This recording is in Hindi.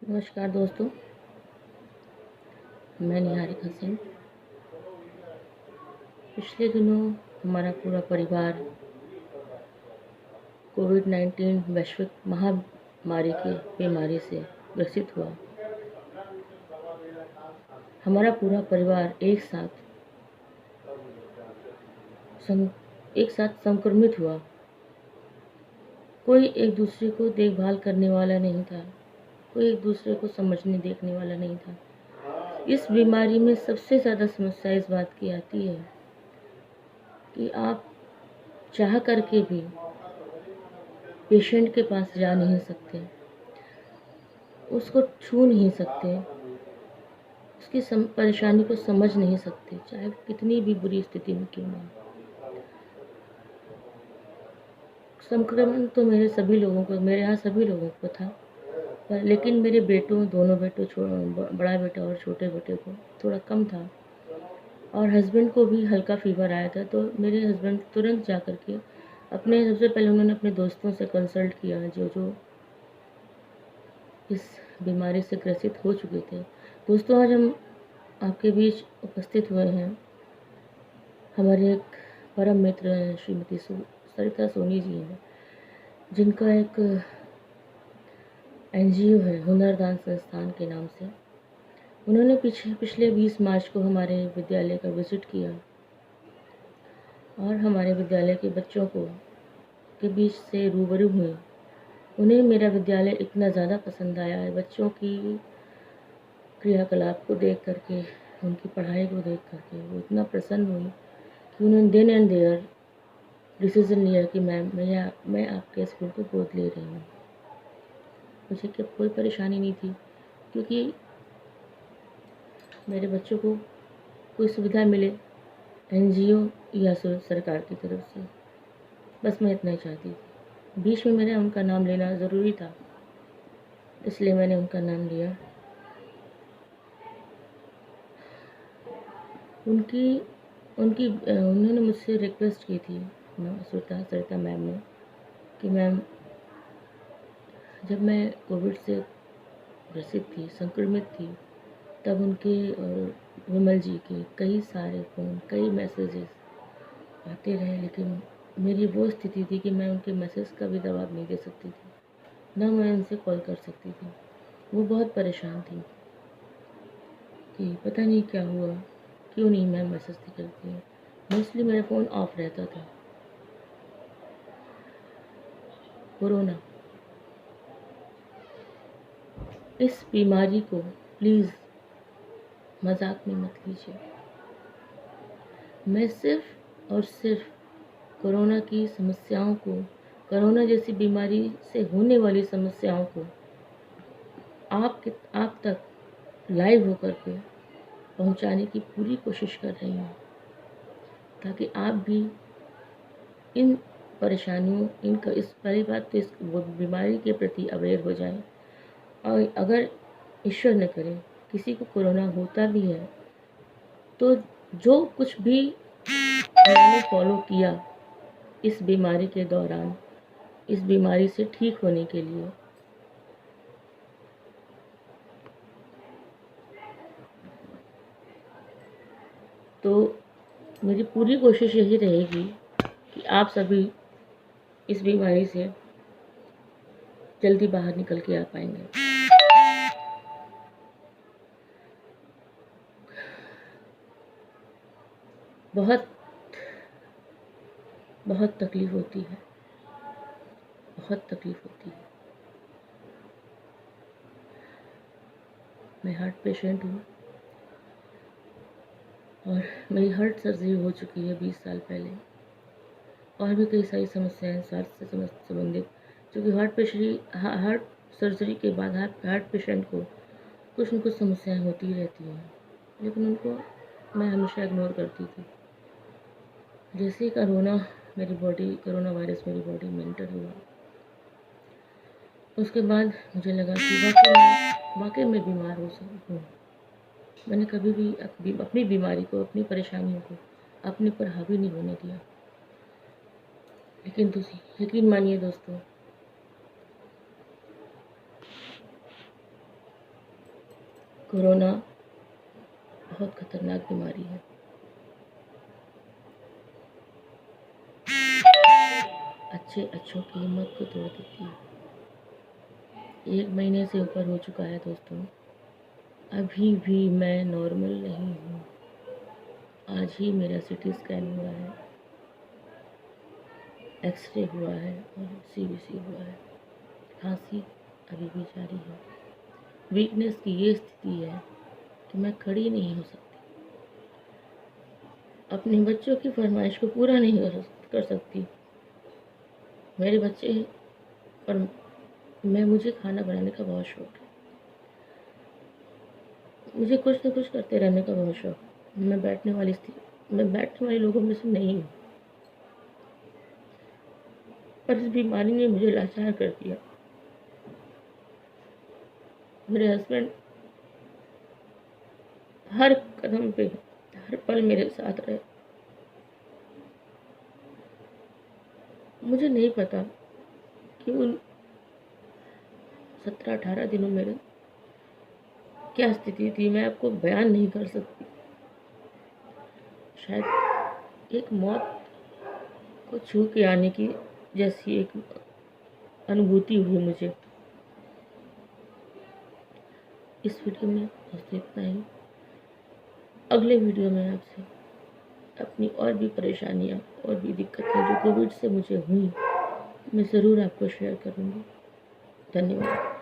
नमस्कार दोस्तों, मैं निहारिका सिंह। पिछले दिनों हमारा पूरा परिवार कोविड-19 वैश्विक महामारी की बीमारी से ग्रसित हुआ। हमारा पूरा परिवार एक साथ संक्रमित हुआ। कोई एक दूसरे को देखभाल करने वाला नहीं था, कोई एक दूसरे को समझने देखने वाला नहीं था। इस बीमारी में सबसे ज़्यादा समस्या इस बात की आती है कि आप चाह करके भी पेशेंट के पास जा नहीं सकते, उसको छू नहीं सकते, उसकी परेशानी को समझ नहीं सकते, चाहे कितनी भी बुरी स्थिति में क्यों ना। संक्रमण तो मेरे यहाँ सभी लोगों को था, पर लेकिन मेरे दोनों बेटों, बड़ा बेटा और छोटे बेटे को थोड़ा कम था। और हस्बैंड को भी हल्का फीवर आया था, तो मेरे हस्बैंड तुरंत जा कर के सबसे पहले उन्होंने अपने दोस्तों से कंसल्ट किया जो इस बीमारी से ग्रसित हो चुके थे। दोस्तों, आज हम आपके बीच उपस्थित हुए हैं। हमारे एक परम मित्र हैं, श्रीमती सरिता सोनी जी हैं, जिनका एक NGO है, हुनरदान संस्थान के नाम से। उन्होंने पिछले 20 मार्च को हमारे विद्यालय का विजिट किया और हमारे विद्यालय के बच्चों के बीच से रूबरू हुए। उन्हें मेरा विद्यालय इतना ज़्यादा पसंद आया है, बच्चों की क्रियाकलाप को देख करके, उनकी पढ़ाई को देख करके वो इतना प्रसन्न हुई कि उन्होंने देन एंड देयर डिसीज़न लिया कि मैं आपके स्कूल को गोद ले रही हूँ। मुझे क्या कोई परेशानी नहीं थी, क्योंकि मेरे बच्चों को कोई सुविधा मिले NGO या सरकार की तरफ से, बस मैं इतना ही चाहती थी। बीच में मेरा उनका नाम लेना ज़रूरी था, इसलिए मैंने उनका नाम लिया। उन्होंने मुझसे रिक्वेस्ट की थी, सरिता मैम ने, कि मैम, जब मैं कोविड से ग्रसित थी, संक्रमित थी, तब उनके और विमल जी के कई सारे फ़ोन, कई मैसेजेस आते रहे, लेकिन मेरी वो स्थिति थी कि मैं उनके मैसेज का भी जवाब नहीं दे सकती थी, ना मैं उनसे कॉल कर सकती थी। वो बहुत परेशान थी कि पता नहीं क्या हुआ, क्यों नहीं मैं मैसेज नहीं करती हूँ। मोस्टली मेरा फ़ोन ऑफ रहता था। कोरोना, इस बीमारी को प्लीज़ मजाक में मत लीजिए। मैं सिर्फ और सिर्फ कोरोना की समस्याओं को, कोरोना जैसी बीमारी से होने वाली समस्याओं को आप तक लाइव होकर के पहुंचाने की पूरी कोशिश कर रही हूँ, ताकि आप भी इन परेशानियों, इस पहली बात तो इस बीमारी के प्रति अवेयर हो जाएं। और अगर ईश्वर न करे किसी को कोरोना होता भी है, तो जो कुछ भी मैंने फॉलो किया इस बीमारी के दौरान, इस बीमारी से ठीक होने के लिए, तो मेरी पूरी कोशिश यही रहेगी कि आप सभी इस बीमारी से जल्दी बाहर निकल के आ पाएंगे। बहुत बहुत तकलीफ़ होती है, बहुत तकलीफ़ होती है। मैं हार्ट पेशेंट हूँ और मेरी हार्ट सर्जरी हो चुकी है 20 साल पहले, और भी कई सारी समस्याएं स्वास्थ्य से संबंधित, क्योंकि हार्ट सर्जरी के बाद हार्ट पेशेंट को कुछ न कुछ समस्याएं होती रहती हैं, लेकिन उनको मैं हमेशा इग्नोर करती थी। जैसे ही कोरोना वायरस मेरी बॉडी में एंटर हुआ, उसके बाद मुझे लगा कि वाकई में बीमार हो सकती हूँ। मैंने कभी भी अपनी बीमारी को, अपनी परेशानियों को अपने पर हावी नहीं होने दिया। लेकिन यकीन मानिए दोस्तों, कोरोना बहुत खतरनाक बीमारी है। अच्छे अच्छों की हिम्मत को तोड़ देती है। 1 महीने से ऊपर हो चुका है दोस्तों, अभी भी मैं नॉर्मल नहीं हूँ। आज ही मेरा सीटी स्कैन हुआ है, एक्सरे हुआ है और सीबीसी हुआ है। खांसी अभी भी जारी है। वीकनेस की ये स्थिति है कि मैं खड़ी नहीं हो सकती, अपने बच्चों की फरमाइश को पूरा नहीं कर सकती। मेरे बच्चे और मुझे खाना बनाने का बहुत शौक है। मुझे कुछ न कुछ करते रहने का बहुत शौक है। मैं बैठने वाले लोगों में से नहीं हूँ, पर इस बीमारी ने मुझे लाचार कर दिया। मेरे हस्बैंड हर कदम पे, हर पल मेरे साथ रहे। मुझे नहीं पता कि उन 17-18 दिनों में क्या स्थिति थी, मैं आपको बयान नहीं कर सकती। शायद एक मौत को छू के आने की जैसी एक अनुभूति हुई मुझे। इस वीडियो में बस इतना ही। अगले वीडियो में आपसे अपनी और भी परेशानियाँ और भी दिक्कतें जो कोविड से मुझे हुई, मैं ज़रूर आपको शेयर करूँगी। धन्यवाद।